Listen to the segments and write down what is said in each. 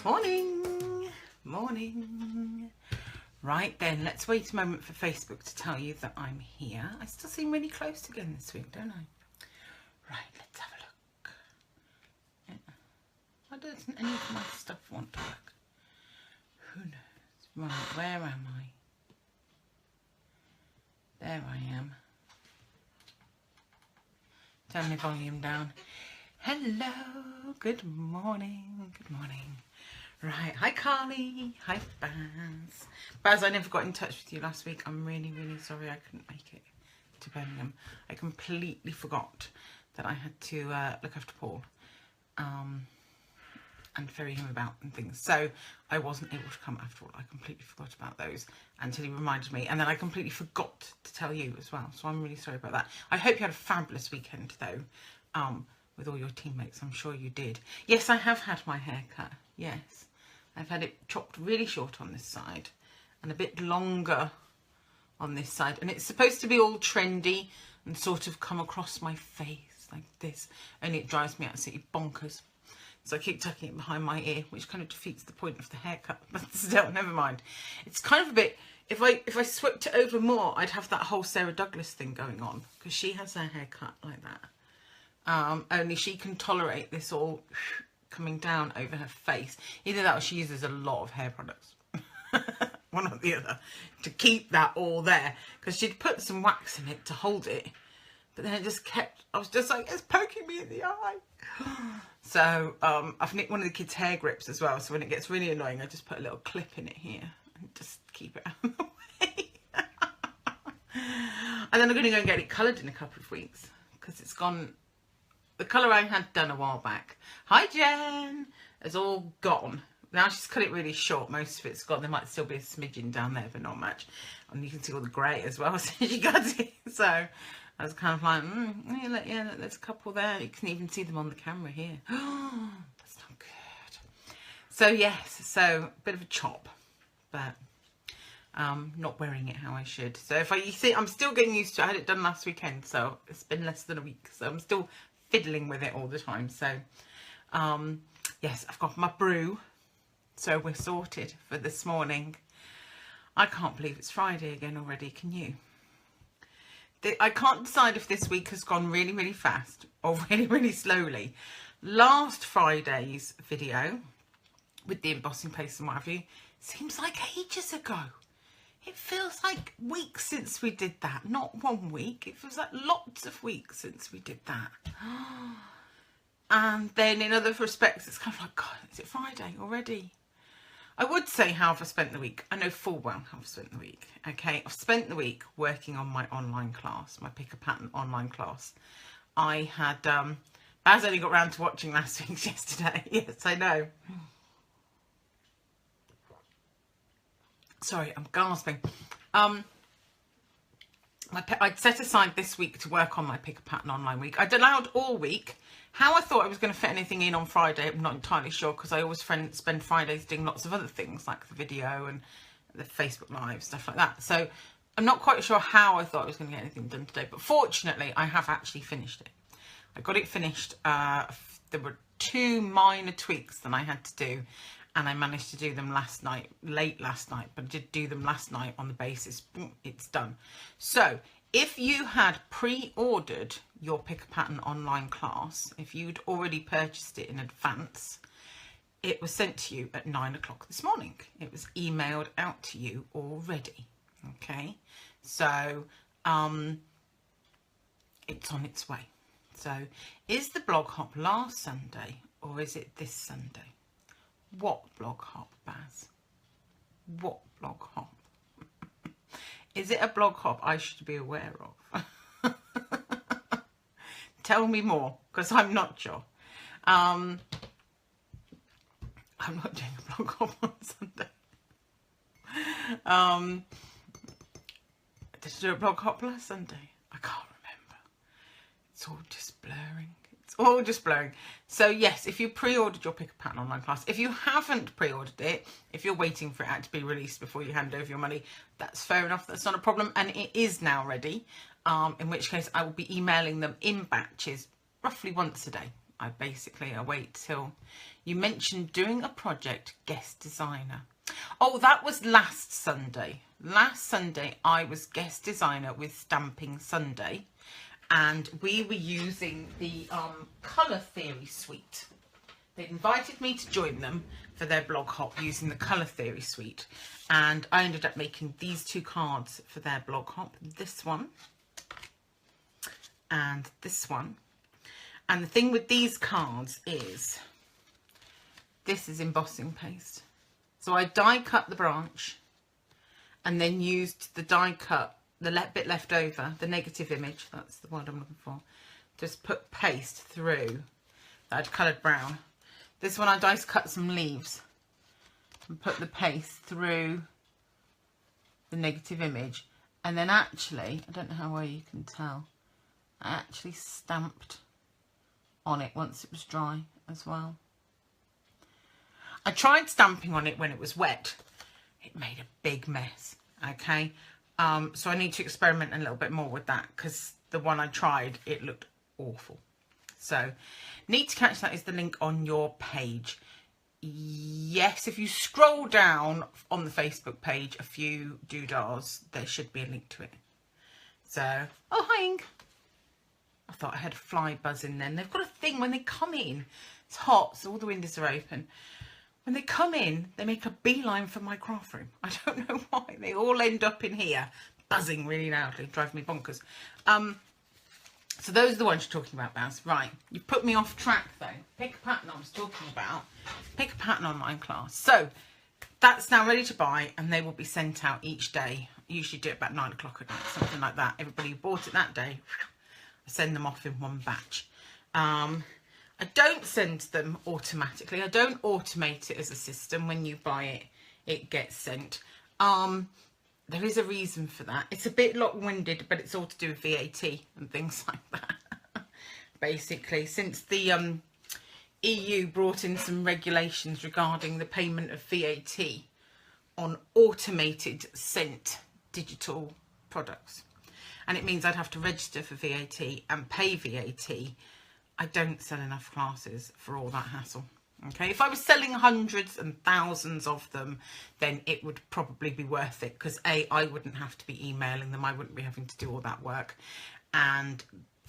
Morning, morning. Right then, let's wait a moment for Facebook to tell you that I'm here. I still seem really close again this week, don't I? Right, let's have a look. Why doesn't any of my stuff want to work? Who knows? Right, where am I? There I am. Turn my volume down. Hello, good morning, good morning. Right, hi Carly, hi Baz. Baz, I never got in touch with you last week. I'm really, really sorry I couldn't make it to Birmingham. I completely forgot that I had to look after Paul and ferry him about and things. So I wasn't able to come after all. I completely forgot about those until he reminded me. And then I completely forgot to tell you as well. So I'm really sorry about that. I hope you had a fabulous weekend though. With all your teammates, I'm sure you did. Yes, I have had my hair cut. Yes, I've had it chopped really short on this side and a bit longer on this side. And it's supposed to be all trendy and sort of come across my face like this. Only it drives me absolutely bonkers. So I keep tucking it behind my ear, which kind of defeats the point of the haircut. But still, never mind. It's kind of a bit... If I swept it over more, I'd have that whole Sarah Douglas thing going on because she has her hair cut like that. Only she can tolerate this all coming down over her face. Either that or she uses a lot of hair products. One or the other. To keep that all there. Because she'd put some wax in it to hold it. But then it just kept... I was just like, it's poking me in the eye. So I've nicked one of the kids' hair grips as well. So when it gets really annoying, I just put a little clip in it here. And just keep it out of the way. And then I'm going to go and get it coloured in a couple of weeks. Because it's gone... The colour I had done a while back. Hi Jen! Is all gone. Now she's cut it really short. Most of it's gone. There might still be a smidgen down there, but not much. And you can see all the grey as well as she got it. So I was kind of like, yeah, there's a couple there. You can even see them on the camera here. Oh, that's not good. So yes, so a bit of a chop, but not wearing it how I should. So you see, I'm still getting used to it. I had it done last weekend, so it's been less than a week. So I'm still fiddling with it all the time. So yes, I've got my brew, so we're sorted for this morning. I can't believe it's Friday again already, can you? I can't decide if this week has gone really, really fast or really, really slowly. Last Friday's video with the embossing paste and what have you seems like ages ago. It feels like weeks since we did that. Not 1 week. It feels like lots of weeks since we did that. And then in other respects, it's kind of like, God, is it Friday already? I would say how have I spent the week. I know full well how I've spent the week. Okay, I've spent the week working on my online class, my Pick a Pattern online class. I had, Baz only got round to watching last week's yesterday. Yes, I know. Sorry, I'm gasping. I'd set aside this week to work on my Pick a Pattern online week. I'd allowed all week. How I thought I was going to fit anything in on Friday, I'm not entirely sure, because I always spend Fridays doing lots of other things, like the video and the Facebook Live, stuff like that. So I'm not quite sure how I thought I was going to get anything done today, but fortunately, I have actually finished it. I got it finished. There were 2 minor tweaks that I had to do, and I managed to do them last night, late last night, but I did do them last night on the basis, boom, it's done. So if you had pre-ordered your Pick a Pattern online class, if you'd already purchased it in advance, it was sent to you at 9 o'clock this morning. It was emailed out to you already. Okay, so it's on its way. So is the blog hop last Sunday or is it this Sunday? What blog hop, Baz? What blog hop? Is it a blog hop I should be aware of? Tell me more, because I'm not sure. I'm not doing a blog hop on Sunday. Did you do a blog hop last Sunday? I can't remember. It's all just blurring. It's all just blurring. So yes, if you pre-ordered your Pick a Pattern online class, if you haven't pre-ordered it, if you're waiting for it to be released before you hand over your money, that's fair enough. That's not a problem. And it is now ready. In which case I will be emailing them in batches roughly once a day. I wait till You mentioned doing a project guest designer. Oh, that was last Sunday. Last Sunday I was guest designer with Stamping Sunday, and we were using the colour theory suite. They invited me to join them for their blog hop using the colour theory suite, and I ended up making these 2 cards for their blog hop, this one and this one. And the thing with these cards is this is embossing paste. So I die cut the branch and then used the die cut, the bit left over, the negative image, that's the word I'm looking for, just put paste through that I'd coloured brown. This one I dice cut some leaves and put the paste through the negative image, and then actually, I don't know how well you can tell, I actually stamped on it once it was dry as well. I tried stamping on it when it was wet. It made a big mess, okay? So I need to experiment a little bit more with that, because the one I tried, it looked awful. So, need to catch that is the link on your page. Yes, if you scroll down on the Facebook page a few doodahs, there should be a link to it. So, oh, hi Ink. I thought I had a fly buzzing then. They've got a thing when they come in. It's hot, so all the windows are open. When they come in, they make a beeline for my craft room. I don't know why. They all end up in here, buzzing really loudly, driving me bonkers. So those are the ones you're talking about, Baz. Right, you put me off track though. Pick a pattern I was talking about. Pick a pattern online class. So that's now ready to buy, and they will be sent out each day. I usually do it about 9 o'clock at night, something like that. Everybody who bought it that day, I send them off in one batch. I don't send them automatically. I don't automate it as a system. When you buy it, it gets sent. There is a reason for that. It's a bit long-winded, but it's all to do with VAT and things like that. Basically, since the EU brought in some regulations regarding the payment of VAT on automated sent digital products. And it means I'd have to register for VAT and pay VAT. I don't sell enough classes for all that hassle. Okay, if I was selling hundreds and thousands of them, then it would probably be worth it, because A, I wouldn't have to be emailing them, I wouldn't be having to do all that work, and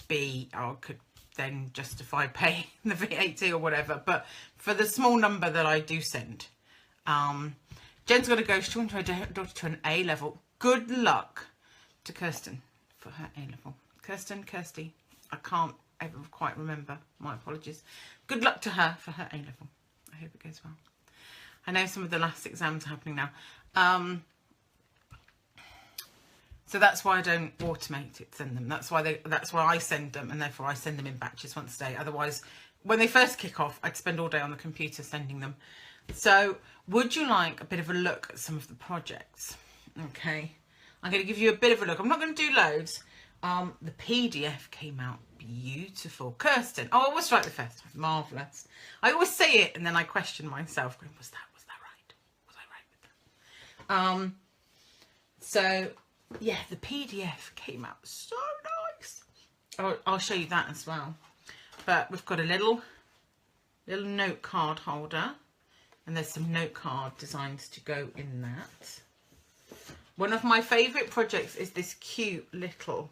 B, I could then justify paying the VAT or whatever. But for the small number that I do send, Jen's got to go, she wants her daughter to an A level. Good luck to Kirsten for her A level. Kirsty, I can't ever quite remember, my apologies. Good luck to her for her A level. I hope it goes well. I know some of the last exams are happening now, so that's why I don't automate it, send them. That's why I send them, and therefore I send them in batches once a day. Otherwise, when they first kick off, I'd spend all day on the computer sending them. So would you like a bit of a look at some of the projects? Okay, I'm going to give you a bit of a look. I'm not going to do loads. The PDF came out beautiful. Kirsten, oh, I was right the first time. Marvellous. I always say it and then I question myself, going, was that right? Was I right with that? So yeah, the PDF came out so nice. I'll show you that as well. But we've got a little note card holder, and there's some note card designs to go in that. One of my favourite projects is this cute little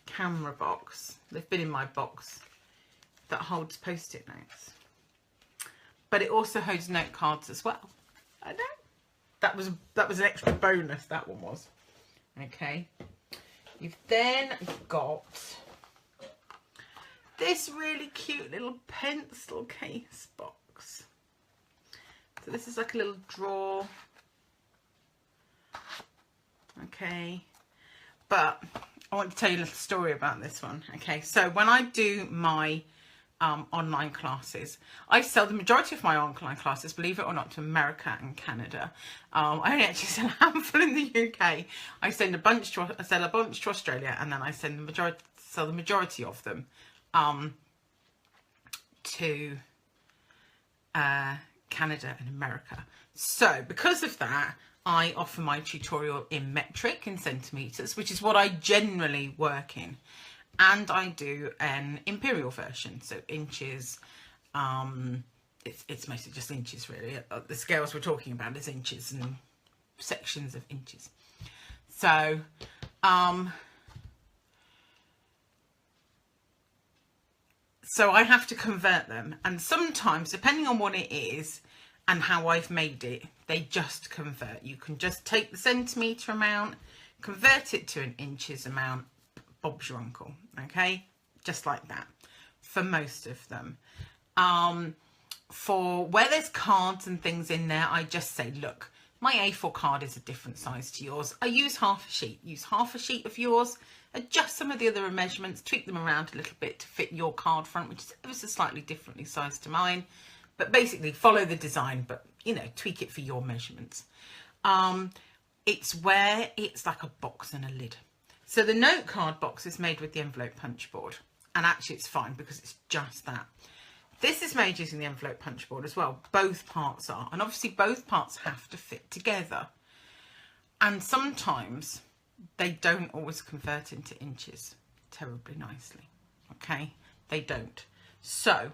camera box. They've been in my box, that holds post-it notes, but it also holds note cards as well. I know that was an extra bonus, that one was. Okay, you've then got this really cute little pencil case box. So this is like a little drawer. Okay, but I want to tell you a little story about this one. Okay, so when I do my online classes, I sell the majority of my online classes, believe it or not, to America and Canada. I only actually sell a handful in the UK. I sell a bunch to Australia, and then I sell the majority of them to Canada and America. So because of that, I offer my tutorial in metric, in centimetres, which is what I generally work in. And I do an imperial version, so inches, it's mostly just inches really. The scales we're talking about is inches and sections of inches. So so I have to convert them, and sometimes depending on what it is and how I've made it, they just convert. You can just take the centimetre amount, convert it to an inches amount, Bob's your uncle, okay? Just like that for most of them. For where there's cards and things in there, I just say, look, my A4 card is a different size to yours. I use half a sheet. Use half a sheet of yours, adjust some of the other measurements, tweak them around a little bit to fit your card front, which is ever so slightly differently sized to mine. But basically follow the design, but, you know, tweak it for your measurements. It's where it's like a box and a lid. So the note card box is made with the envelope punch board. And actually it's fine because it's just that. This is made using the envelope punch board as well. Both parts are. And obviously both parts have to fit together. And sometimes they don't always convert into inches terribly nicely. Okay? They don't. So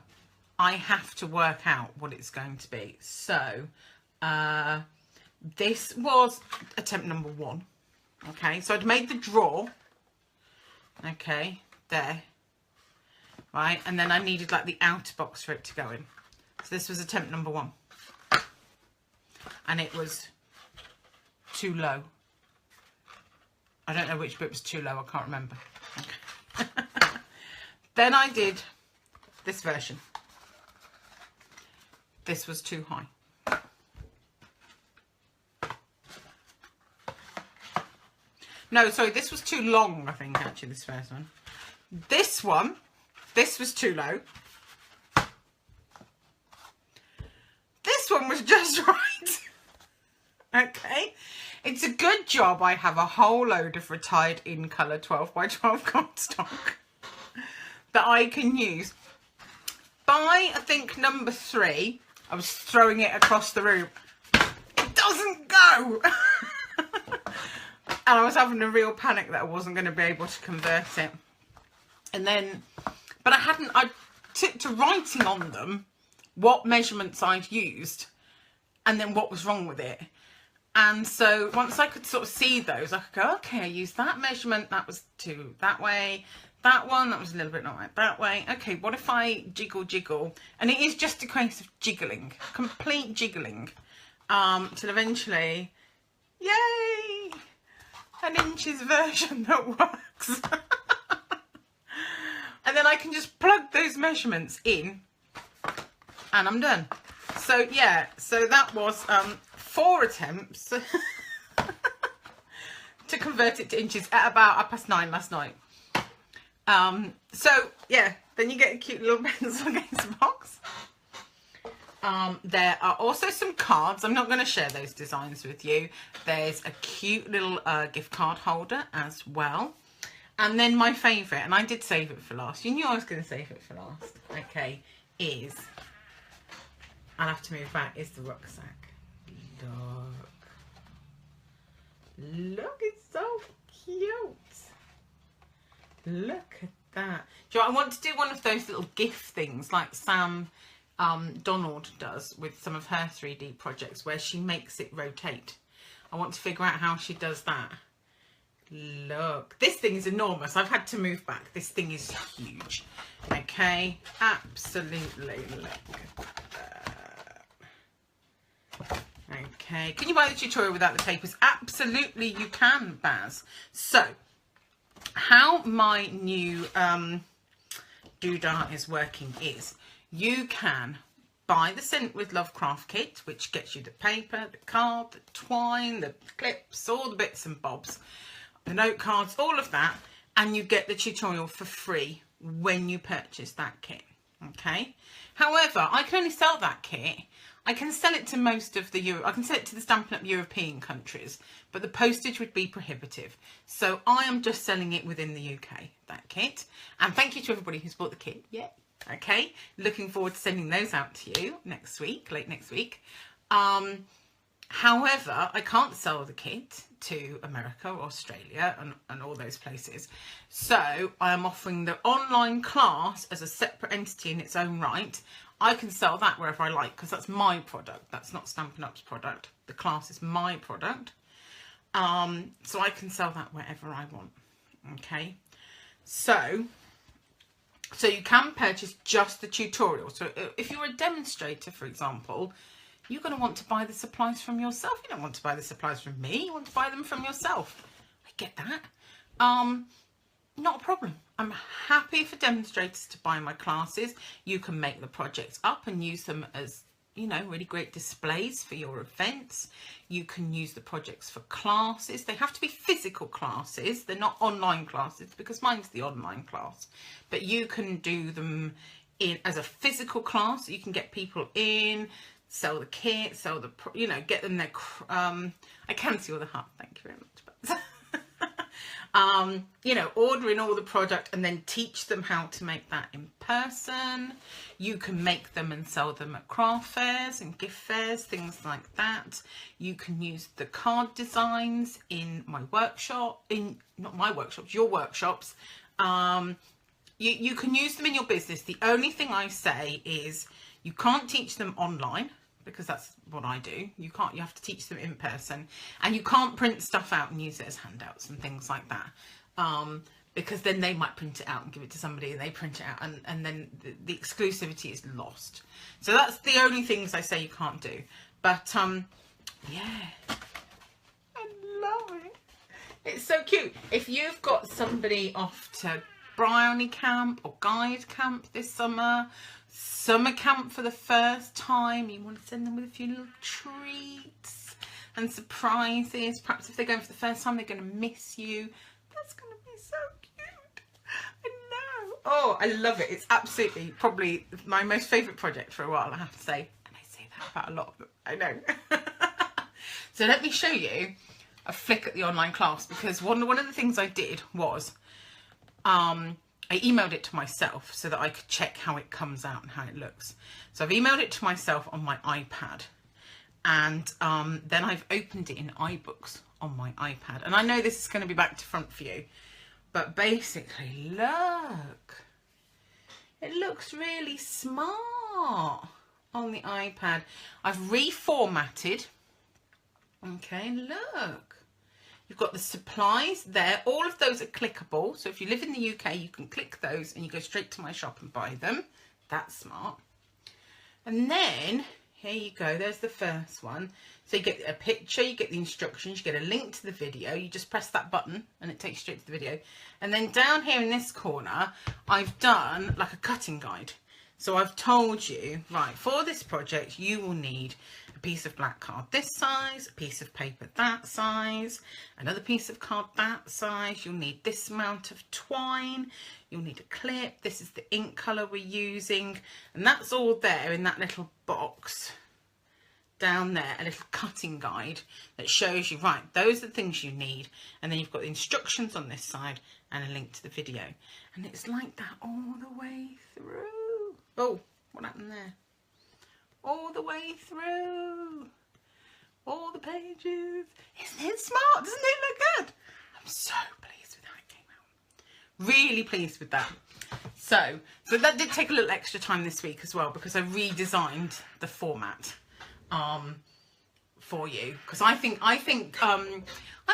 I have to work out what it's going to be. So this was attempt number 1. Okay? So I'd made the draw. Okay? There. Right, and then I needed like the outer box for it to go in. So this was attempt number 1. And it was too low. I don't know which bit was too low, I can't remember. Okay. Then I did this version. This was too high. No, sorry, this was too long, I think, actually, this first one. This was too low. This one was just right. Okay. It's a good job I have a whole load of retired in colour 12 by 12 cardstock that I can use. By, I think, number 3, I was throwing it across the room. It doesn't go. And I was having a real panic that I wasn't going to be able to convert it. And then, but I took to writing on them what measurements I'd used and then what was wrong with it. And so once I could sort of see those, I could go, okay, I used that measurement, that was too that way. That one, that was a little bit not right that way. Okay, what if I jiggle? And it is just a case of jiggling, complete jiggling, till eventually, yay, an inches version that works. And then I can just plug those measurements in and I'm done. So yeah, so that was 4 attempts to convert it to inches at about 9:30 last night. So yeah, then you get a cute little pencil against box. There are also some cards. I'm not going to share those designs with you. There's a cute little gift card holder as well. And then my favourite, and I did save it for last. You knew I was going to save it for last. Okay, is, I'll have to move back, is the rucksack. Look, it's so cute. Look at that. Do you know, I want to do one of those little gift things like Sam Donald does with some of her 3D projects where she makes it rotate. I want to figure out how she does that. Look, this thing is enormous. I've had to move back. This thing is huge. Okay, absolutely. Look at that. Okay, can you buy the tutorial without the papers? Absolutely you can, Baz. So, how my new doodah is working is you can buy the Scent with Love craft kit, which gets you the paper, the card, the twine, the clips, all the bits and bobs, the note cards, all of that, and you get the tutorial for free when you purchase that kit. Okay, however, I can only sell that kit. I can sell it to most of the I can sell it to the Stampin' Up European countries, but the postage would be prohibitive. So I am just selling it within the UK, that kit. And thank you to everybody who's bought the kit. Yeah. Okay. Looking forward to sending those out to you next week, late next week. However, I can't sell the kit to America or Australia and all those places. So I am offering the online class as a separate entity in its own right. I can sell that wherever I like, because that's my product. That's not Stampin' Up's product. The class is my product. So I can sell that wherever I want. Okay. So you can purchase just the tutorial. So if you're a demonstrator, for example, you're going to want to buy the supplies from yourself. You don't want to buy the supplies from me. You want to buy them from yourself. I get that. Not a problem. I'm happy for demonstrators to buy my classes. You can make the projects up and use them as, you know, really great displays for your events. You can use the projects for classes. They have to be physical classes. They're not online classes, because mine's the online class. But you can do them in as a physical class. You can get people in, sell the kit, sell the, you know, get them their, I can see all the heart, thank you very much. You know, ordering all the product and then teach them how to make that in person. You can make them and sell them at craft fairs and gift fairs, things like that. You can use the card designs in my workshop, not my workshops, your workshops. You can use them in your business. The only thing I say is you can't teach them online, because that's what I do. You have to teach them in person, and you can't print stuff out and use it as handouts and things like that, because then they might print it out and give it to somebody and they print it out, and then the exclusivity is lost. So that's the only things I say you can't do. But yeah, I love it. It's so cute. If you've got somebody off to brownie camp or guide camp this summer camp for the first time, you want to send them with a few little treats and surprises. Perhaps if they're going for the first time, they're going to miss you. That's going to be so cute. I know. Oh, I love it. It's absolutely probably my most favourite project for a while, I have to say. And I say that about a lot of them. I know. So let me show you a flick at the online class, because one of the things I did was I emailed it to myself so that I could check how it comes out and how it looks. So I've emailed it to myself on my iPad, and then I've opened it in iBooks on my iPad. And I know this is going to be back to front for you, but basically, look, it looks really smart on the iPad. I've reformatted. Okay, look. You've got the supplies there. All of those are clickable. So if you live in the UK, you can click those and you go straight to my shop and buy them. That's smart. And then, here you go. There's the first one. So you get a picture, you get the instructions, you get a link to the video. You just press that button and it takes you straight to the video. And then down here in this corner, I've done like a cutting guide. So I've told you, right, for this project, you will need a piece of black card this size, a piece of paper that size, another piece of card that size. You'll need this amount of twine. You'll need a clip. This is the ink colour we're using. And that's all there in that little box down there, a little cutting guide that shows you, right, those are the things you need. And then you've got the instructions on this side and a link to the video. And it's like that all the way through. Oh, what happened there? All the way through. All the pages. Isn't it smart? Doesn't it look good? I'm so pleased with how it came out. Really pleased with that. So that did take a little extra time this week as well, because I redesigned the format for you. Because I think I'm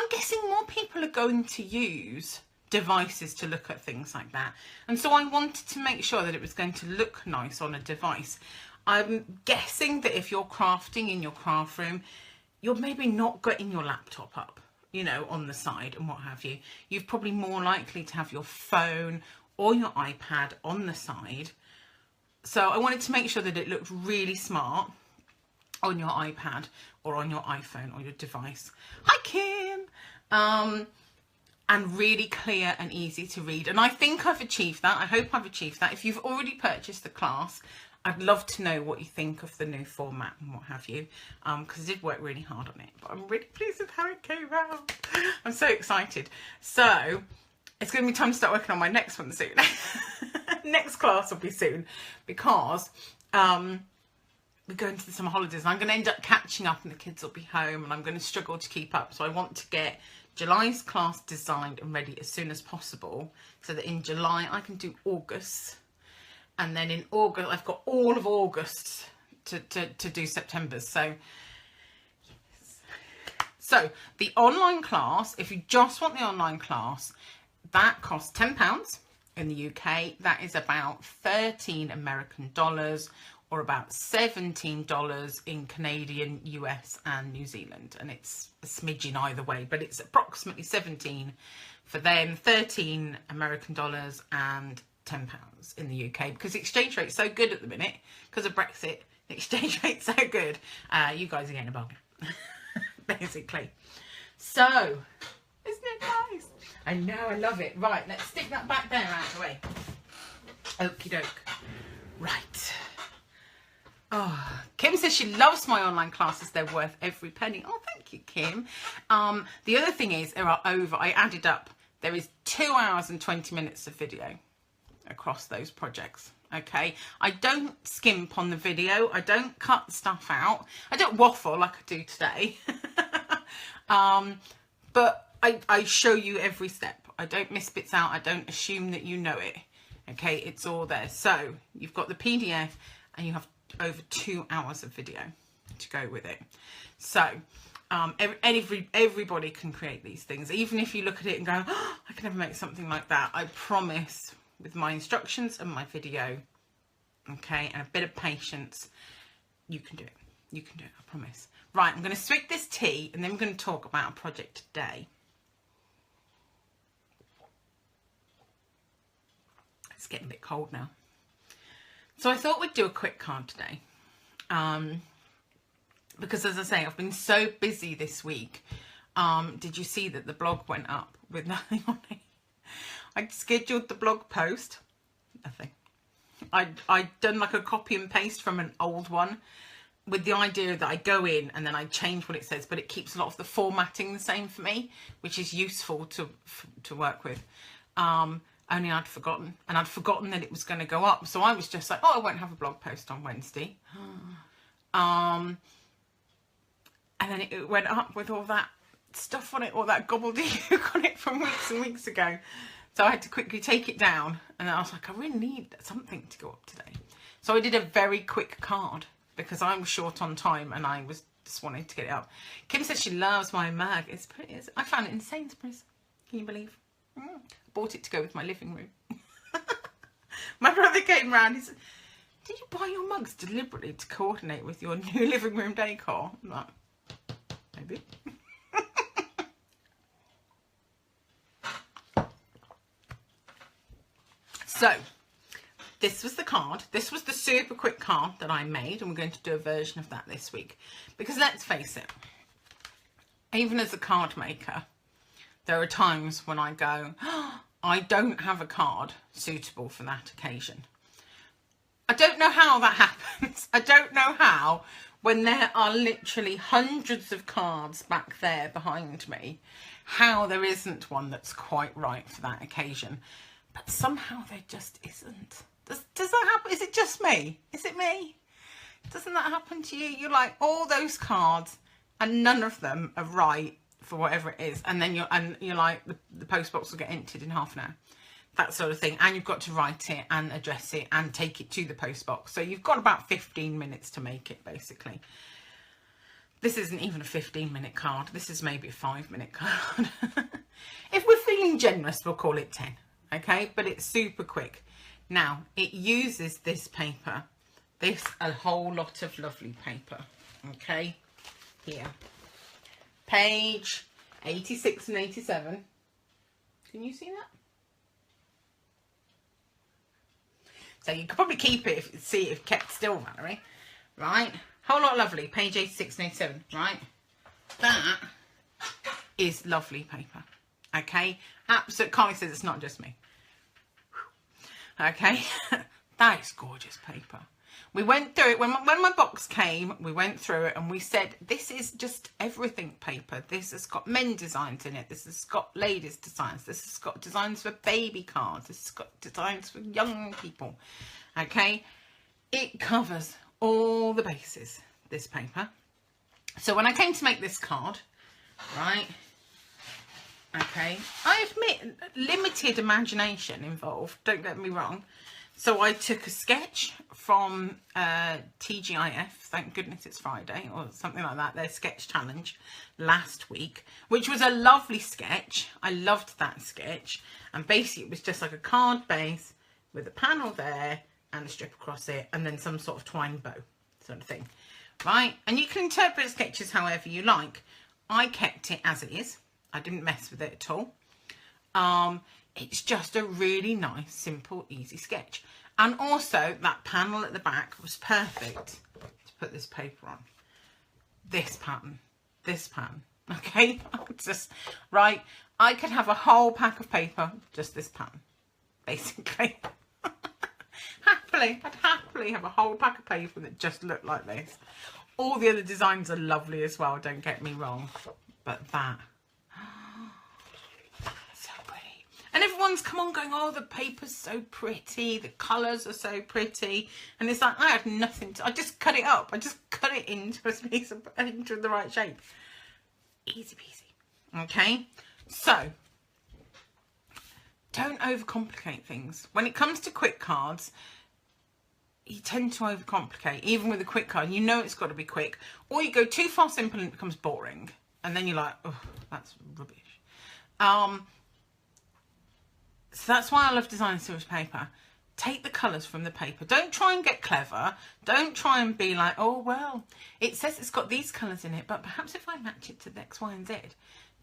guessing more people are going to use devices to look at things like that, and so I wanted to make sure that it was going to look nice on a device. I'm guessing that if you're crafting in your craft room, you're maybe not getting your laptop up, you know, on the side and what have you. You're probably more likely to have your phone or your iPad on the side. So I wanted to make sure that it looked really smart on your iPad or on your iPhone or your device. Hi Kim! And really clear and easy to read. And I think I've achieved that. I hope I've achieved that. If you've already purchased the class, I'd love to know what you think of the new format and what have you, because I did work really hard on it. But I'm really pleased with how it came out. I'm so excited. So it's going to be time to start working on my next one soon. Next class will be soon, because we're going to the summer holidays and I'm going to end up catching up and the kids will be home and I'm going to struggle to keep up. So I want to get July's class designed and ready as soon as possible, so that in July I can do August, And then in August, I've got all of August to do September's. So, yes. So the online class, if you just want the online class, that costs £10 in the UK. That is about 13 American dollars, or about $17 in Canadian, US and New Zealand. And it's a smidgen either way, but it's approximately 17 for them, 13 American dollars and £10 in the UK, because the exchange rate's so good at the minute because of Brexit. The exchange rate's so good. You guys are getting a bargain, basically. So, isn't it nice? I know, I love it. Right, let's stick that back there out of the way. Okie doke. Right. Oh, Kim says she loves my online classes. They're worth every penny. Oh, thank you, Kim. The other thing is, I added up, there is 2 hours and 20 minutes of video across those projects. Okay, I don't skimp on the video. I don't cut stuff out. I don't waffle like I do today. But I show you every step. I don't miss bits out. I don't assume that you know it. Okay, it's all there. So you've got the PDF and you have over 2 hours of video to go with it. So everybody can create these things. Even if you look at it and go, oh, I can never make something like that. I promise, with my instructions and my video, okay, and a bit of patience, you can do it. You can do it, I promise. Right, I'm going to swig this tea and then we're going to talk about a project today. It's getting a bit cold now. So I thought we'd do a quick card today. Because as I say, I've been so busy this week. Did you see that the blog went up with nothing on it? I'd scheduled the blog post, nothing. I'd done like a copy and paste from an old one with the idea that I go in and then I change what it says, but it keeps a lot of the formatting the same for me, which is useful to work with. Only I'd forgotten, and I'd forgotten that it was going to go up. So I was just like, oh, I won't have a blog post on Wednesday. And then it went up with all that stuff on it, all that gobbledygook on it from weeks and weeks ago. So I had to quickly take it down, and I was like, I really need something to go up today. So I did a very quick card because I was short on time and I was just wanting to get it up. Kim says she loves my mug. It's pretty. I found it in Sainsbury's. Can you believe? I bought it to go with my living room. My brother came round. He said, "Did you buy your mugs deliberately to coordinate with your new living room decor?" I'm like, maybe. So, this was the card. This was the super quick card that I made, and we're going to do a version of that this week. Because let's face it, even as a card maker, there are times when I go, oh, I don't have a card suitable for that occasion. I don't know how that happens. I don't know how, when there are literally hundreds of cards back there behind me, how there isn't one that's quite right for that occasion. But somehow there just isn't. Does that happen? Is it just me? Is it me? Doesn't that happen to you? You're like, all those cards and none of them are right for whatever it is. And then you're like, the post box will get emptied in half an hour. That sort of thing. And you've got to write it and address it and take it to the post box. So you've got about 15 minutes to make it, basically. This isn't even a 15-minute card. This is maybe a 5-minute card. If we're feeling generous, we'll call it 10. Okay, but it's super quick. Now, it uses this paper. This, a whole lot of lovely paper. Okay, here. Page 86 and 87. Can you see that? So you could probably keep it if it kept still, Valerie. Right? Whole lot lovely. Page 86 and 87. Right? That is lovely paper. Okay? Absolute. Carly says it's not just me. Okay? That is gorgeous paper. We went through it. When my box came, we went through it and we said, this is just everything paper. This has got men designs in it. This has got ladies designs. This has got designs for baby cards. This has got designs for young people. Okay? It covers all the bases, this paper. So when I came to make this card, right, okay, I admit limited imagination involved, don't get me wrong, So I took a sketch from TGIF, thank goodness it's Friday, or something like that, their sketch challenge last week, which was a lovely sketch. I loved that sketch. And basically it was just like a card base with a panel there and a strip across it, and then some sort of twine bow sort of thing, right? And you can interpret sketches however you like. I kept it as it is. I didn't mess with it at all. It's just a really nice, simple, easy sketch. And also that panel at the back was perfect to put this paper on. This pattern, okay? Just, right, I could have a whole pack of paper, just this pattern, basically. I'd happily have a whole pack of paper that just looked like this. All the other designs are lovely as well, don't get me wrong. But that, so pretty. And everyone's come on going, oh, the paper's so pretty, the colours are so pretty. And it's like, I had nothing to, I just cut it up. I just cut it into a piece of, into the right shape. Easy peasy. Okay, so don't overcomplicate things. When it comes to quick cards, you tend to overcomplicate, even with a quick card. You know it's got to be quick, or you go too far simple and it becomes boring, and then you're like, oh, that's rubbish. So that's why I love designing serious paper. Take the colours from the paper. Don't try and get clever. Don't try and be like, oh, well, it says it's got these colours in it, but perhaps if I match it to the X, Y, and Z.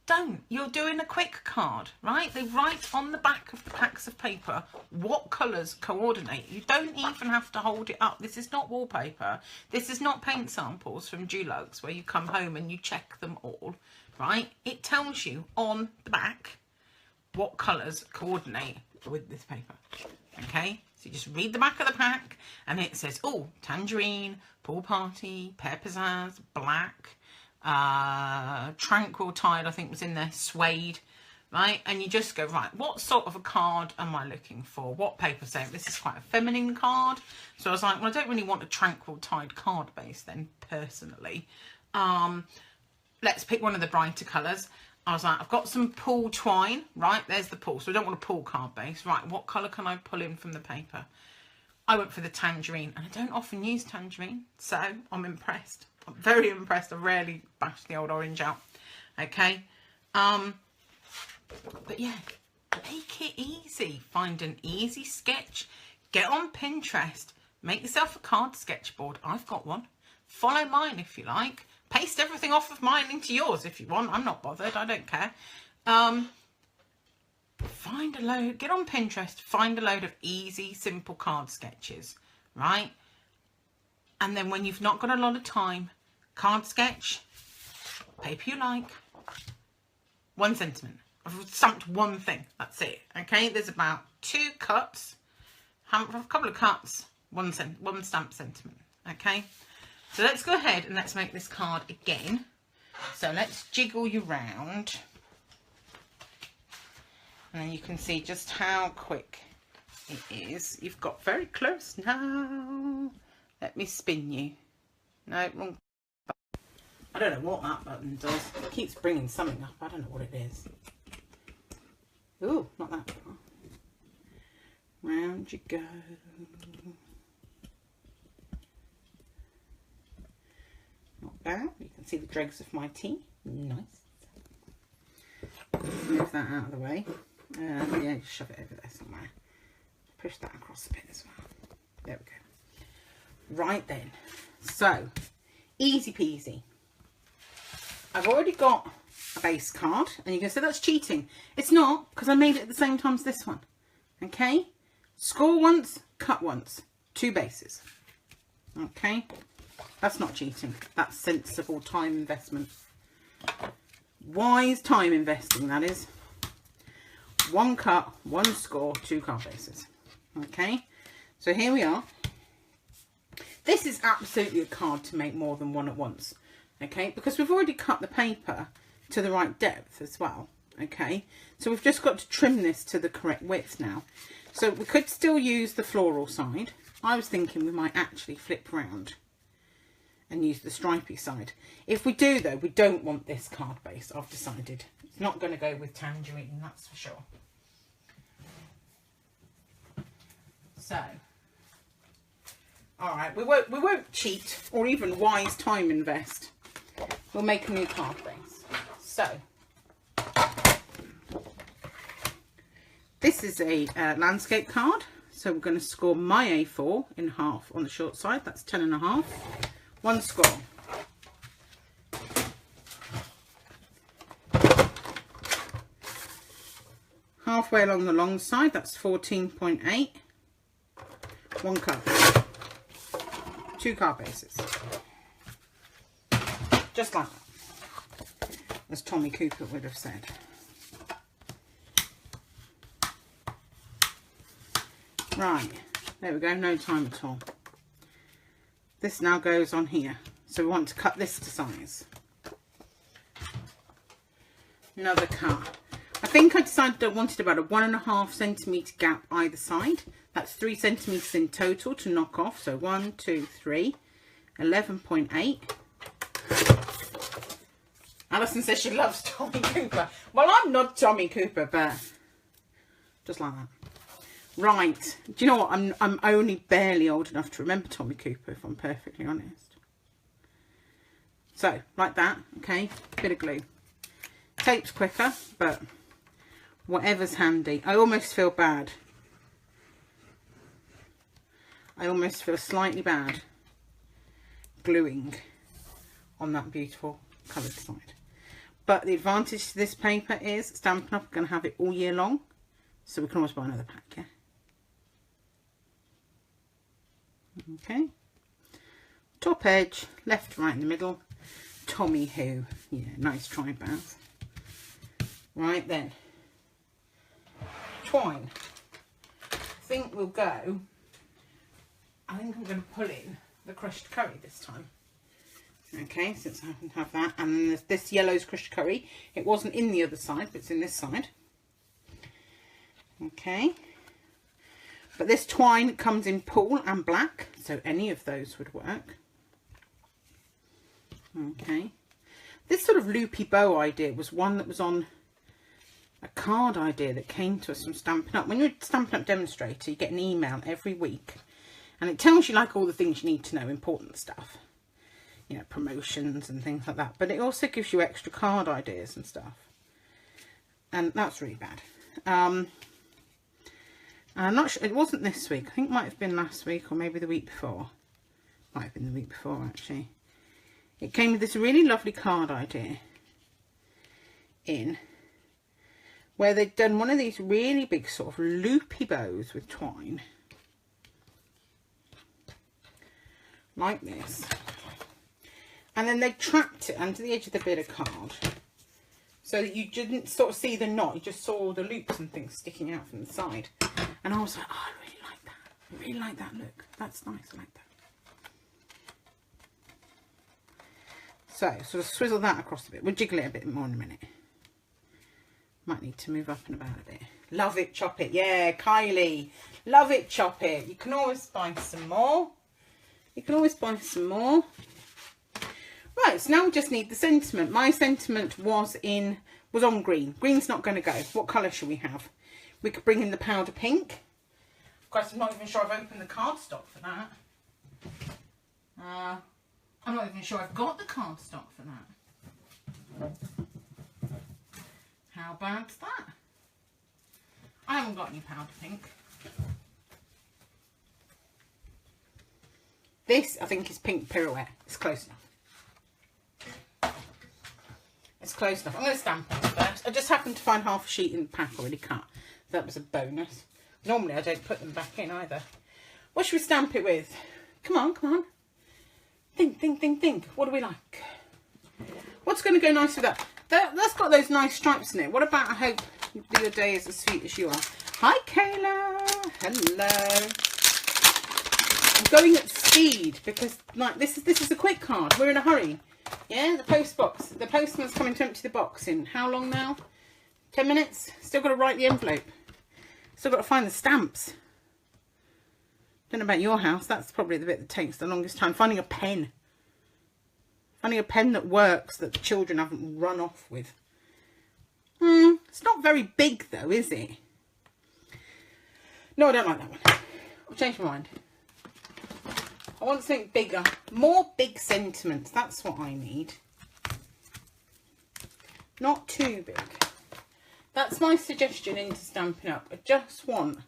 Don't. You're doing a quick card, right? They write on the back of the packs of paper what colours coordinate. You don't even have to hold it up. This is not wallpaper. This is not paint samples from Dulux where you come home and you check them all, right? It tells you on the back what colours coordinate with this paper, okay? So you just read the back of the pack and it says, oh, tangerine, pool party, pear pizzazz, black, tranquil tide, I think was in there, suede, right? And you just go, right, what sort of a card am I looking for? What paper set? This is quite a feminine card. So I was like, well, I don't really want a tranquil tide card base then, personally. Let's pick one of the brighter colours. I was like, I've got some pool twine, right? There's the pool. So I don't want a pool card base. Right, what colour can I pull in from the paper? I went for the tangerine, and I don't often use tangerine, so I'm impressed. I'm very impressed. I rarely bash the old orange out. Okay. But yeah, make it easy. Find an easy sketch. Get on Pinterest. Make yourself a card sketchboard. I've got one. Follow mine if you like. Paste everything off of mine into yours if you want. I'm not bothered. I don't care. Find a load. Get on Pinterest. Find a load of easy, simple card sketches. Right? And then when you've not got a lot of time, card sketch, paper you like, 1 sentiment. I've stamped one thing. That's it. Okay, there's about 2 cuts, a couple of cuts, one stamp sentiment. Okay, so let's go ahead and let's make this card again. So let's jiggle you round, and then you can see just how quick it is. You've got very close now. Let me spin you. No, wrong. I don't know what that button does. It keeps bringing something up. I don't know what it is. Ooh, not that far. Round you go. Not bad. You can see the dregs of my tea. Nice. Move that out of the way. Yeah, just shove it over there somewhere. Push that across a bit as well. There we go. Right then, so easy peasy. I've already got a base card, and you can say that's cheating. It's not, because I made it at the same time as this one. Okay, score once, cut once, 2 bases. Okay, that's not cheating. That's sensible time investment. Wise time investing, that is. 1 cut, 1 score, 2 card bases. Okay, so here we are. This is absolutely a card to make more than one at once, okay, because we've already cut the paper to the right depth as well, okay, so we've just got to trim this to the correct width now. So we could still use the floral side. I was thinking we might actually flip round and use the stripy side. If we do though, we don't want this card base, I've decided. It's not going to go with tangerine, that's for sure. So, all right, we won't cheat or even wise time invest. We'll make a new card base. So, this is a landscape card. So we're going to score my A4 in half on the short side. That's 10.5. One score. Halfway along the long side, that's 14.8. One card. Two card bases. Just like that. As Tommy Cooper would have said. Right, there we go, no time at all. This now goes on here. So we want to cut this to size. Another cut. I think I decided I wanted about a 1.5 centimetre gap either side. That's 3 centimetres in total to knock off. So 1, 2, 3, 11.8. Alison says she loves Tommy Cooper. Well, I'm not Tommy Cooper, but just like that. Right. Do you know what? I'm only barely old enough to remember Tommy Cooper, if I'm perfectly honest. So, like that. Okay. Bit of glue. Tape's quicker, but whatever's handy. I almost feel bad. I almost feel slightly bad gluing on that beautiful coloured side. But the advantage to this paper is Stampin' Up! Are going to have it all year long. So we can always buy another pack, yeah? Okay. Top edge, left, right in the middle. Tommy Who. Yeah, nice try, Baz. Right then. Twine. I think we'll go. I think I'm going to pull in the crushed curry this time. Okay, since I happen to have that. And then there's this yellow's crushed curry. It wasn't in the other side, but it's in this side. Okay. But this twine comes in pool and black, so any of those would work. Okay. This sort of loopy bow idea was one that was on a card idea that came to us from Stampin' Up. When you're a Stampin' Up demonstrator, you get an email every week. And it tells you like all the things you need to know, important stuff. You know, promotions and things like that. But it also gives you extra card ideas and stuff. And that's really bad. And I'm not sure, it wasn't this week. I think it might have been last week or maybe the week before. Might have been the week before, actually. It came with this really lovely card idea in where they'd done one of these really big sort of loopy bows with twine. Like this. And then they trapped it under the edge of the bit of card so that you didn't sort of see the knot, you just saw all the loops and things sticking out from the side. And I was like, oh, I really like that. I really like that look. That's nice, I like that. So, sort of swizzle that across a bit. We'll jiggle it a bit more in a minute. Might need to move up and about a bit. Love it, chop it. Yeah, Kylie. Love it, chop it. You can always buy some more. You can always buy some more. Right, so now we just need the sentiment. My sentiment was on green. Green's not going to go. What colour should we have? We could bring in the powder pink. Of course, I'm not even sure I've opened the cardstock for that. I'm not even sure I've got the cardstock for that. How bad's that? I haven't got any powder pink. This, I think, is pink pirouette. It's close enough. It's close enough. I'm going to stamp it first. I just happened to find half a sheet in the pack already cut. That was a bonus. Normally I don't put them back in either. What should we stamp it with? Come on, come on. Think, think, think, think. What do we like? What's going to go nice with that? That's got those nice stripes in it. What about, I hope your day is as sweet as you are. Hi, Kayla. Hello. I'm going at speed because like this is a quick card. We're in a hurry. Yeah, the post box. The postman's coming to empty the box in how long now? 10 minutes? Still got to write the envelope. Still got to find the stamps. Don't know about your house. That's probably the bit that takes the longest time. Finding a pen. Finding a pen that works, that the children haven't run off with. It's not very big though, is it? No, I don't like that one. I've changed my mind. I want something bigger. More big sentiments. That's what I need. Not too big. That's my suggestion into Stampin' Up. I just want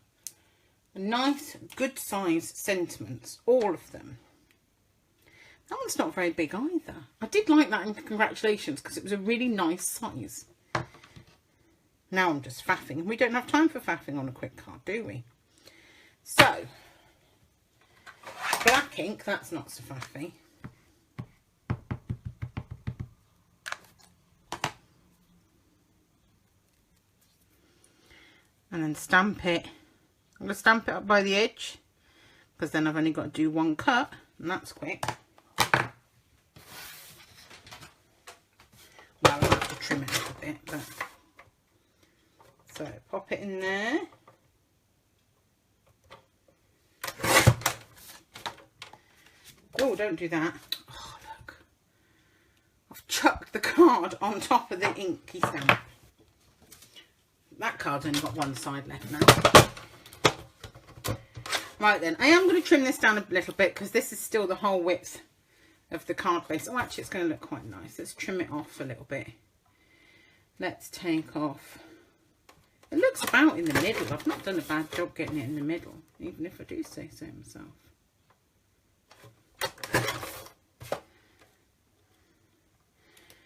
a nice, good size sentiments. All of them. That one's not very big either. I did like that in Congratulations because it was a really nice size. Now I'm just faffing. We don't have time for faffing on a quick card, do we? So, black ink, that's not so faffy. And then stamp it. I'm going to stamp it up by the edge because then I've only got to do one cut and that's quick. Well, I'll have to trim it up a bit, but so pop it in there. Oh, don't do that. Oh, look. I've chucked the card on top of the inky stamp. That card's only got one side left now. Right then, I am going to trim this down a little bit because this is still the whole width of the card base. Oh, actually, it's going to look quite nice. Let's trim it off a little bit. Let's take off. It looks about in the middle. I've not done a bad job getting it in the middle, even if I do say so myself.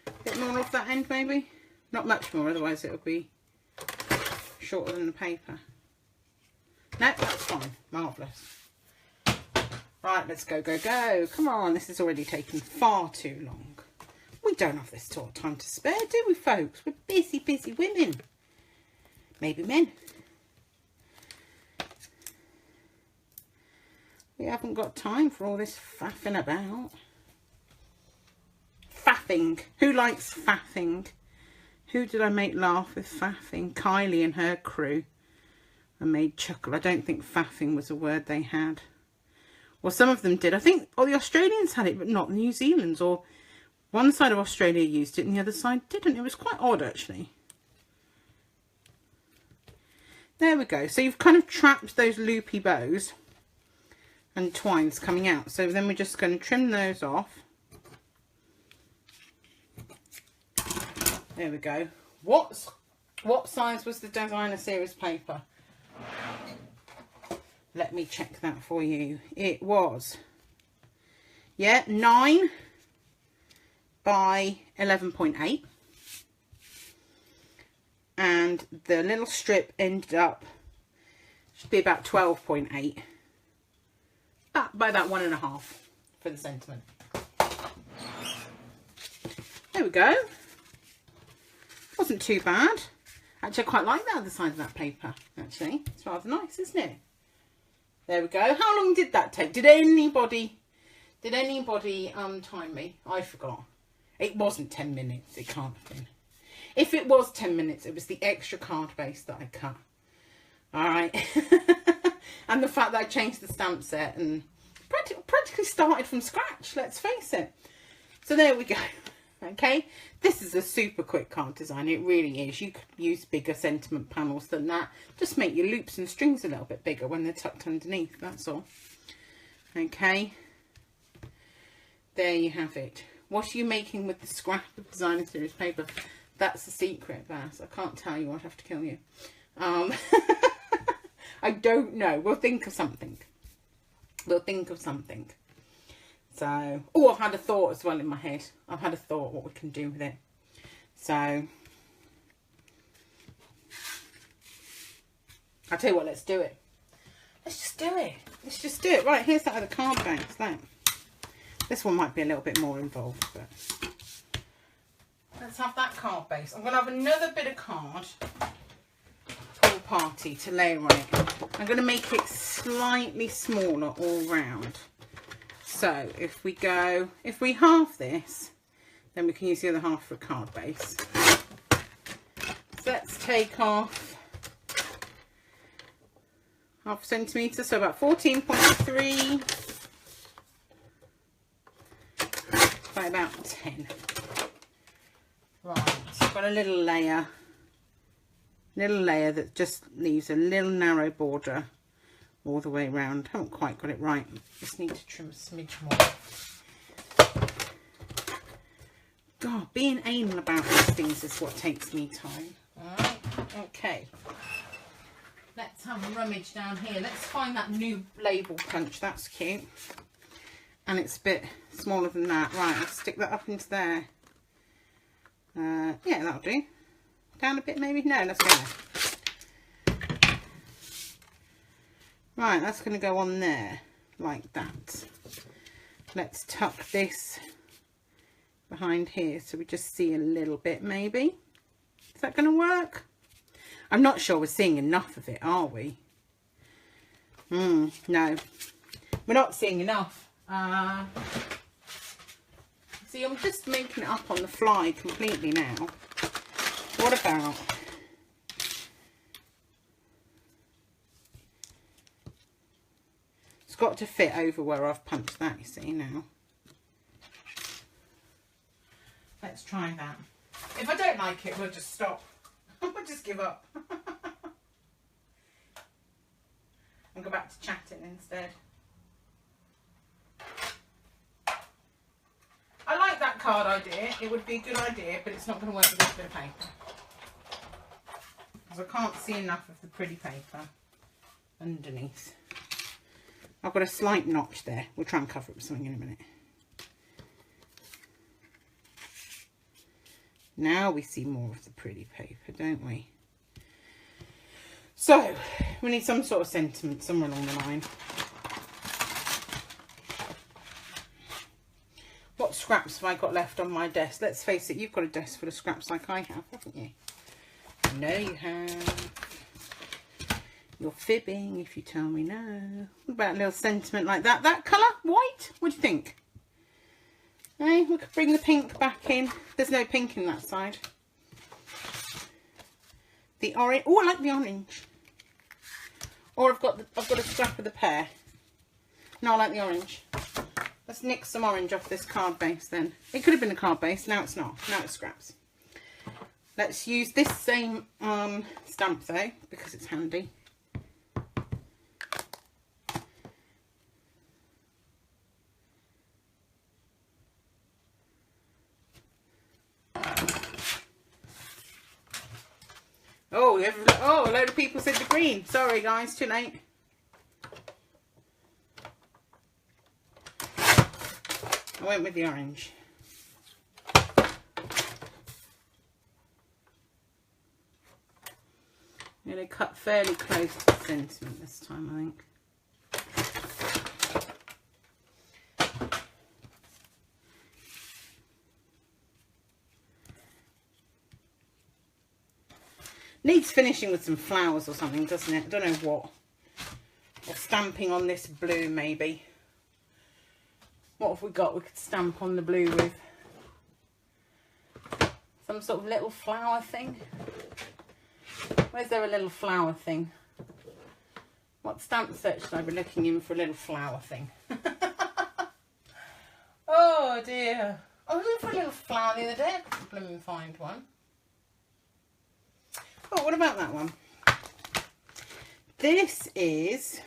A bit more off that end, maybe. Not much more, otherwise it'll be shorter than the paper. No, that's fine. Marvellous. Right, let's go, go, go. Come on, this is already taking far too long. We don't have this sort of time to spare, do we, folks? We're busy, busy women. Maybe men. We haven't got time for all this faffing about. Faffing. Who likes faffing? Who did I make laugh with faffing? Kylie and her crew. I made chuckle. I don't think faffing was a word they had. Well, some of them did. I think the Australians had it, but not the New Zealanders. Or one side of Australia used it and the other side didn't. It was quite odd, actually. There we go. So you've kind of trapped those loopy bows and twines coming out. So then we're just going to trim those off. There we go. What size was the Designer Series paper? Let me check that for you. It was, yeah, 9 by 11.8. And the little strip ended up, should be about 12.8. By about 1.5 for the sentiment. There we go. Wasn't too bad. Actually, I quite like the other side of that paper, actually. It's rather nice, isn't it? There we go. How long did that take? Did anybody time me? I forgot. It wasn't 10 minutes. It can't have been. If it was 10 minutes, it was the extra card base that I cut. All right. And the fact that I changed the stamp set and practically started from scratch, let's face it. So there we go. Okay, this is a super quick card design. It really is. You could use bigger sentiment panels than that. Just make your loops and strings a little bit bigger when they're tucked underneath, that's all. Okay, there you have it. What are you making with the scrap of Designer Series paper? That's the secret, Bass. I can't tell you. I'd have to kill you. I don't know. We'll think of something. We'll think of something. So, oh, I've had a thought as well in my head. I've had a thought what we can do with it. So, I'll tell you what, let's do it. Let's just do it. Let's just do it. Right, here's that other card base. This one might be a little bit more involved, but let's have that card base. I'm going to have another bit of card all party to layer on it. I'm going to make it slightly smaller all round. So if we halve this, then we can use the other half for a card base. So let's take off 0.5 centimetre, so about 14.3 by about 10. Right, so I've got a little layer that just leaves a little narrow border all the way around. Haven't quite got it right. Just need to trim a smidge more. God, being anal about these things is what takes me time. Alright, okay. Let's have a rummage down here. Let's find that new label punch. That's cute. And it's a bit smaller than that. Right, I'll stick that up into there. Yeah, that'll do. Down a bit maybe? No, let's go there. Right, that's going to go on there like that. Let's tuck this behind here so we just see a little bit maybe. Is that going to work? I'm not sure we're seeing enough of it, are we? No, we're not seeing enough. See, I'm just making it up on the fly completely now. What about... It's got to fit over where I've punched that, you see, now. Let's try that. If I don't like it, we'll just stop. We'll just give up. And go back to chatting instead. I like that card idea. It would be a good idea, but it's not going to work with this bit of paper. Because I can't see enough of the pretty paper underneath. I've got a slight notch there. We'll try and cover it with something in a minute. Now we see more of the pretty paper, don't we? So, we need some sort of sentiment somewhere along the line. What scraps have I got left on my desk? Let's face it, you've got a desk full of scraps like I have, haven't you? No, you have. You're fibbing if you tell me no. What about a little sentiment like that? That colour? White? What do you think? Hey, we could bring the pink back in. There's no pink in that side. The orange. Oh, I like the orange. Or I've got a scrap of the pear. No, I like the orange. Let's nick some orange off this card base then. It could have been a card base. Now it's not. Now it's scraps. Let's use this same stamp though, because it's handy. Oh, a load of people said the green. Sorry guys, too late. I went with the orange. I'm going to cut fairly close to the sentiment this time, I think. Needs finishing with some flowers or something, doesn't it? I don't know what. Or stamping on this blue, maybe. What have we got we could stamp on the blue with? Some sort of little flower thing. Where's there a little flower thing? What stamp set should I be looking in for a little flower thing? Oh dear. I was looking for a little flower the other day. I couldn't blooming find one. Oh, what about that one? This is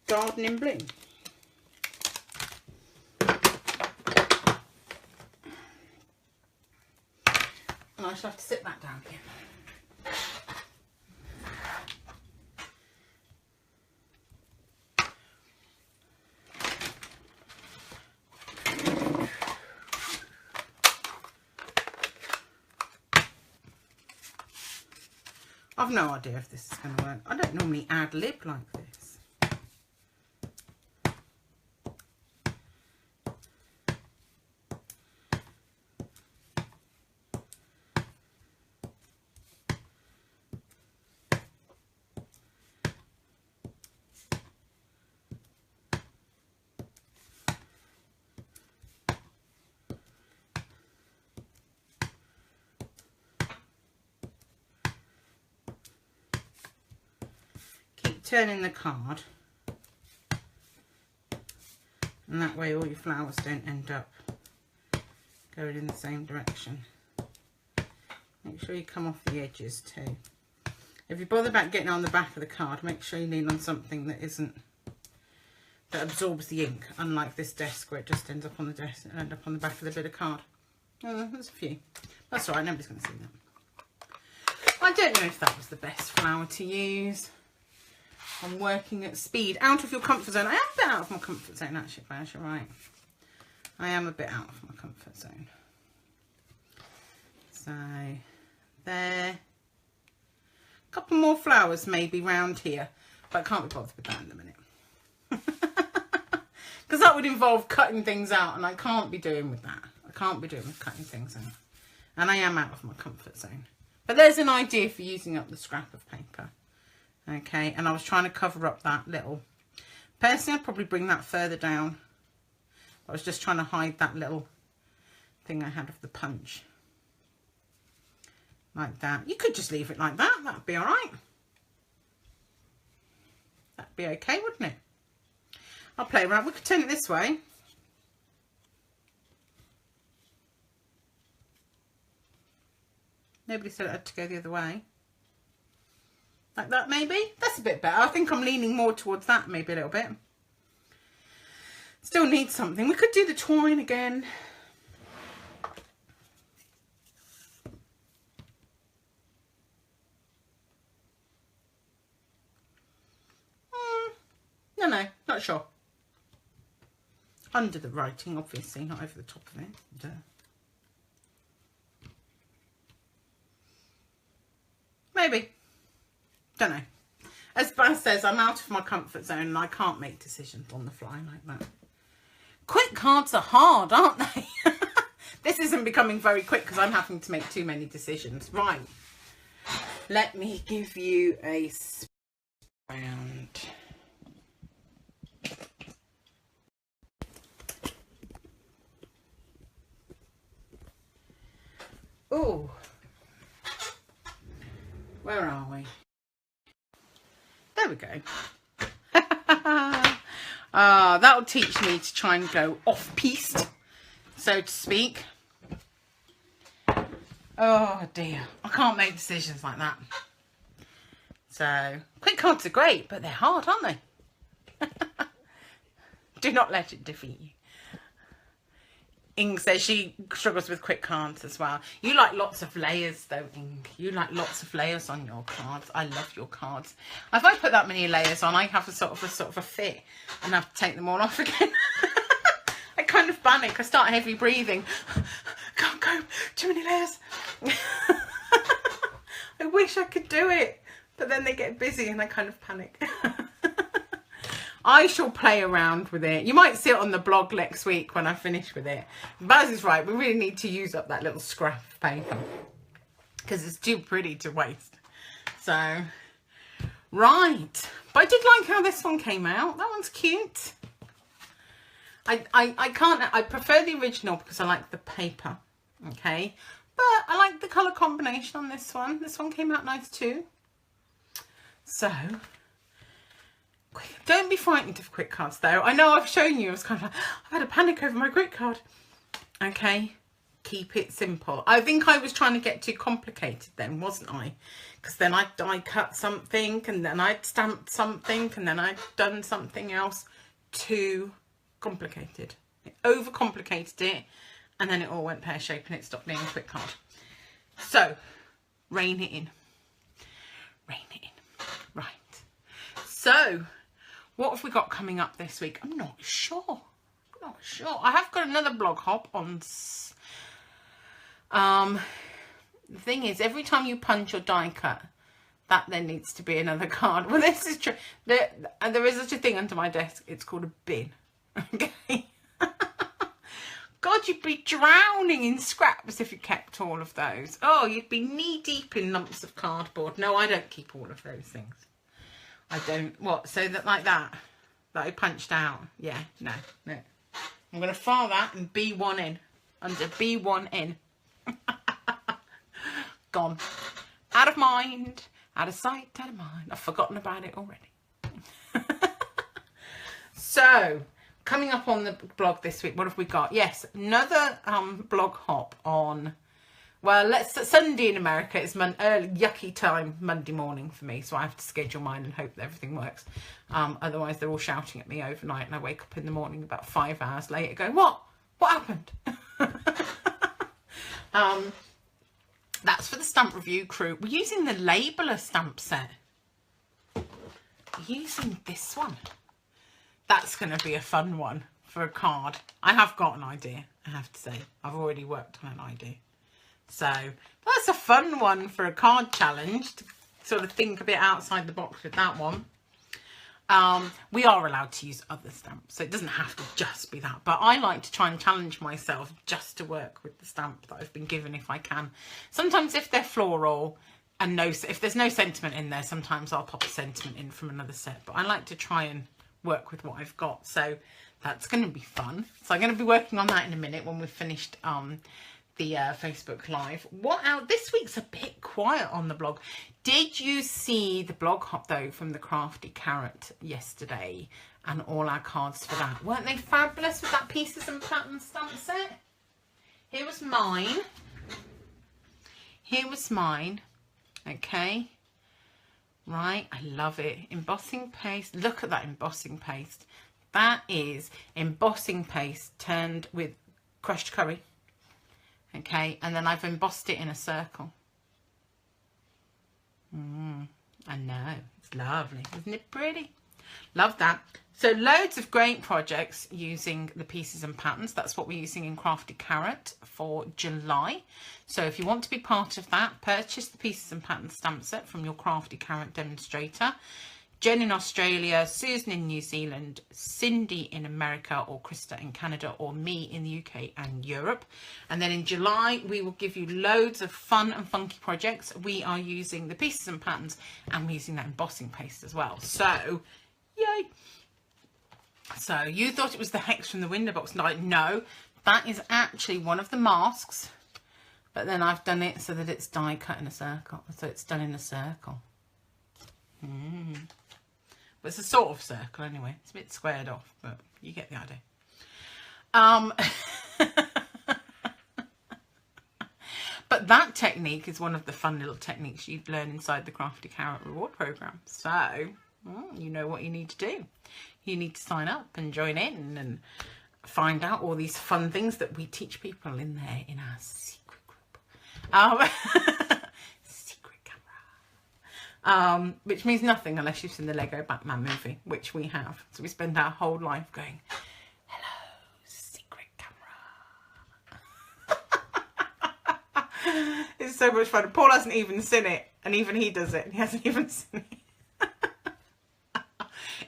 Garden in Bloom. And I shall have to sit that down again. I've no idea if this is going to work. I don't normally ad lib like this. Turning the card, and that way all your flowers don't end up going in the same direction. Make sure you come off the edges too. If you bother about getting on the back of the card, make sure you lean on something that absorbs the ink, unlike this desk where it just ends up on the desk and end up on the back of the bit of card. Oh, there's a few. That's all right, nobody's going to see that. I don't know if that was the best flower to use. I'm working at speed, out of your comfort zone. I am a bit out of my comfort zone, actually, Baz, you're right. I am a bit out of my comfort zone. So, there. A couple more flowers maybe round here, but I can't be bothered with that in a minute. Because that would involve cutting things out, and I can't be doing with that. I can't be doing with cutting things out. And I am out of my comfort zone. But there's an idea for using up the scrap of paper. Okay, and I was trying to cover up that little... Personally, I'd probably bring that further down. I was just trying to hide that little thing I had of the punch. Like that. You could just leave it like that. That'd be all right. That'd be okay, wouldn't it? I'll play around. We could turn it this way. Nobody said it had to go the other way. Like that, maybe? That's a bit better. I think I'm leaning more towards that, maybe a little bit. Still need something. We could do the twine again. No, not sure. Under the writing, obviously, not over the top of it. Duh. Maybe. Don't know. As Baz says, I'm out of my comfort zone and I can't make decisions on the fly like that. Quick cards are hard, aren't they? This isn't becoming very quick because I'm having to make too many decisions. Right. Let me give you a round. Oh, where are we? There we go. That'll teach me to try and go off-piste, so to speak. Oh dear, I can't make decisions like that. So, quick cards are great, but they're hard, aren't they? Do not let it defeat you. Ing says she struggles with quick cards as well. You like lots of layers though, Ing. You like lots of layers on your cards. I love your cards. If I put that many layers on, I have a sort of a fit and have to take them all off again. I kind of panic. I start heavy breathing. Can't go. Too many layers. I wish I could do it, but then they get busy and I kind of panic. I shall play around with it. You might see it on the blog next week when I finish with it. Baz is right. We really need to use up that little scrap of paper because it's too pretty to waste. So, right. But I did like how this one came out. That one's cute. I prefer the original because I like the paper. Okay. But I like the colour combination on this one. This one came out nice too. So... don't be frightened of quick cards though. I know I've shown you, I was kind of like, I've had a panic over my quick card. Okay, keep it simple. I think I was trying to get too complicated then, wasn't I? Because then I cut something and then I'd stamped something and then I'd done something else. Too complicated. It overcomplicated it and then it all went pear-shaped and it stopped being a quick card. So, rein it in. Rein it in. Right. So, what have we got coming up this week? I'm not sure. I'm not sure. I have got another blog hop on... the thing is, every time you punch or die cut, that then needs to be another card. Well, this is true. There is such a thing under my desk. It's called a bin. Okay? God, you'd be drowning in scraps if you kept all of those. Oh, you'd be knee-deep in lumps of cardboard. No, I don't keep all of those things. I don't. What? So that like that I punched out. Yeah. No. I'm going to file that and B1 in. Under B1 in. Gone. Out of mind. Out of sight. Out of mind. I've forgotten about it already. So, coming up on the blog this week, what have we got? Yes, another blog hop on Well, Sunday in America is early yucky time Monday morning for me, so I have to schedule mine and hope that everything works. Otherwise, they're all shouting at me overnight, and I wake up in the morning about 5 hours later, going, "What happened?" That's for the stamp review crew. We're using the Labeler stamp set. We're using this one. That's going to be a fun one for a card. I have got an idea, I have to say. I've already worked on an idea. So that's a fun one for a card challenge, to sort of think a bit outside the box with that one. We are allowed to use other stamps, so it doesn't have to just be that. But I like to try and challenge myself just to work with the stamp that I've been given if I can. Sometimes if they're floral and if there's no sentiment in there, sometimes I'll pop a sentiment in from another set. But I like to try and work with what I've got. So that's going to be fun. So I'm going to be working on that in a minute when we've finished the Facebook Live. This week's a bit quiet on the blog. Did you see the blog hop though from the Crafty Carrot yesterday, and all our cards for that? Weren't they fabulous with that Pieces and Patterns stamp set? Here was mine. Okay, right, I love it. Embossing paste. Look at that embossing paste. That is embossing paste turned with crushed curry. Okay, and then I've embossed it in a circle. I know, it's lovely, isn't it pretty? Love that. So loads of great projects using the Pieces and Patterns. That's what we're using in Crafty Carrot for July. So if you want to be part of that, purchase the Pieces and Patterns stamp set from your Crafty Carrot demonstrator. Jen in Australia, Susan in New Zealand, Cindy in America, or Krista in Canada, or me in the UK and Europe. And then in July, we will give you loads of fun and funky projects. We are using the Pieces and Patterns, and we're using that embossing paste as well. So, yay! So you thought it was the hex from the window box. No, that is actually one of the masks. But then I've done it so that it's die cut in a circle. So it's done in a circle. But it's a sort of circle anyway. It's a bit squared off, but you get the idea. But that technique is one of the fun little techniques you'd learn inside the Crafty Carrot reward program. So you know what you need to do. You need to sign up and join in and find out all these fun things that we teach people in our secret group. Which means nothing unless you've seen the Lego Batman movie, which we have. So we spend our whole life going, "Hello, secret camera." It's so much fun. Paul hasn't even seen it, and even he does it. He hasn't even seen it.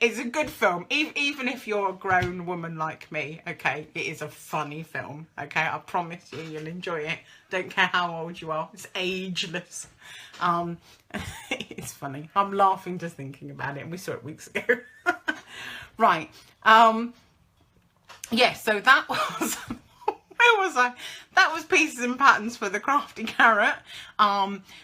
It's a good film, even if you're a grown woman like me. Okay, it is a funny film. Okay, I promise you'll enjoy it. Don't care how old you are. It's ageless. It's funny. I'm laughing just thinking about it, and we saw it weeks ago. Right. Yeah, so that was where was I? That was Pieces and Patterns for the Crafty Carrot,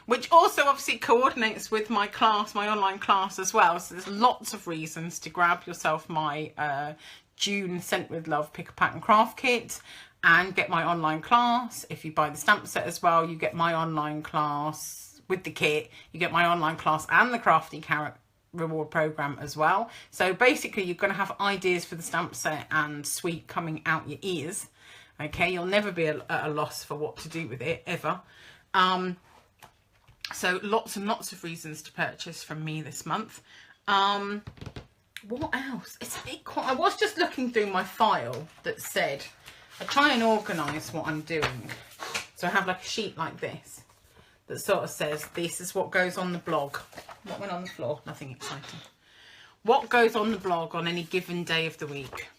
which also obviously coordinates with my class, my online class as well. So there's lots of reasons to grab yourself my June Sent With Love Pick a Pattern Craft Kit and get my online class. If you buy the stamp set as well, you get my online class with the kit. You get my online class and the Crafty Carrot reward program as well. So basically you're going to have ideas for the stamp set and suite coming out your ears. Okay, you'll never be at a loss for what to do with it, ever. So lots and lots of reasons to purchase from me this month. What else? It's a bit quiet. I was just looking through my file that said, I try and organise what I'm doing. So I have like a sheet like this that sort of says, this is what goes on the blog. What went on the floor? Nothing exciting. What goes on the blog on any given day of the week.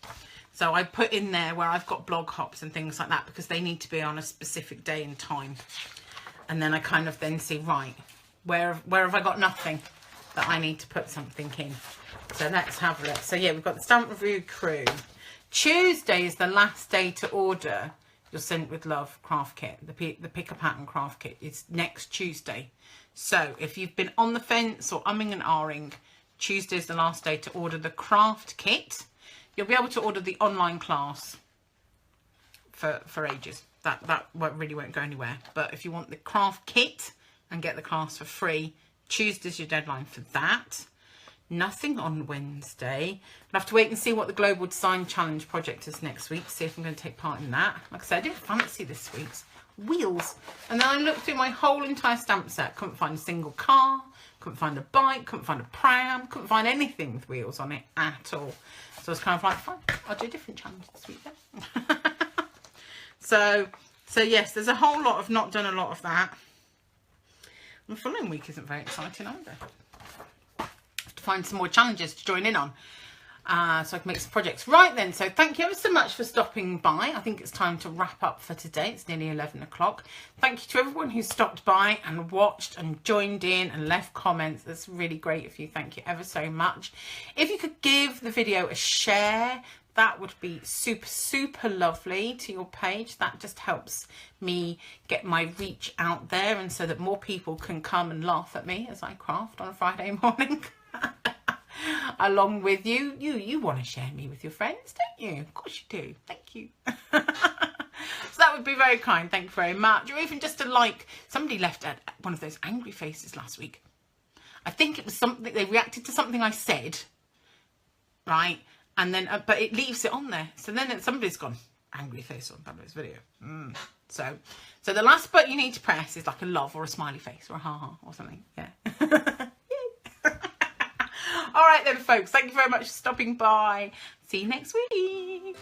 So I put in there where I've got blog hops and things like that, because they need to be on a specific day and time. And then I kind of then see, right, where have I got nothing that I need to put something in? So let's have a look. So yeah, we've got the Stamp Review crew. Tuesday is the last day to order your Sent With Love craft kit. The Pick a Pattern craft kit is next Tuesday. So if you've been on the fence or umming and ahhing, Tuesday is the last day to order the craft kit. You'll be able to order the online class for ages. that really won't go anywhere. But if you want the craft kit and get the class for free, Tuesday's your deadline for that. Nothing on Wednesday. I'll have to wait and see what the Global Design Challenge project is next week, see if I'm going to take part in that. Like I said, I didn't fancy this week's wheels. And then I looked through my whole entire stamp set, couldn't find a single car, couldn't find a bike, couldn't find a pram, couldn't find anything with wheels on it at all. So I was kind of like, fine, I'll do a different challenge this week then. So yes, there's a whole lot of not done a lot of that. And the following week isn't very exciting either. Have to find some more challenges to join in on. So I can make some projects. Right then, so thank you ever so much for stopping by. I think it's time to wrap up for today. It's nearly 11 o'clock. Thank you to everyone who stopped by and watched and joined in and left comments. That's really great of you. Thank you ever so much. If you could give the video a share, that would be super, super lovely to your page. That just helps me get my reach out there, and so that more people can come and laugh at me as I craft on a Friday morning. Along with you. You want to share me with your friends, don't you? Of course you do. Thank you. So that would be very kind. Thank you very much. Or even just a like. Somebody left one of those angry faces last week. I think it was something, they reacted to something I said, right? And then, but it leaves it on there. So then somebody's gone, angry face on Pablo's video. So the last button you need to press is like a love or a smiley face or a ha-ha or something. Yeah. All right then, folks. Thank you very much for stopping by. See you next week.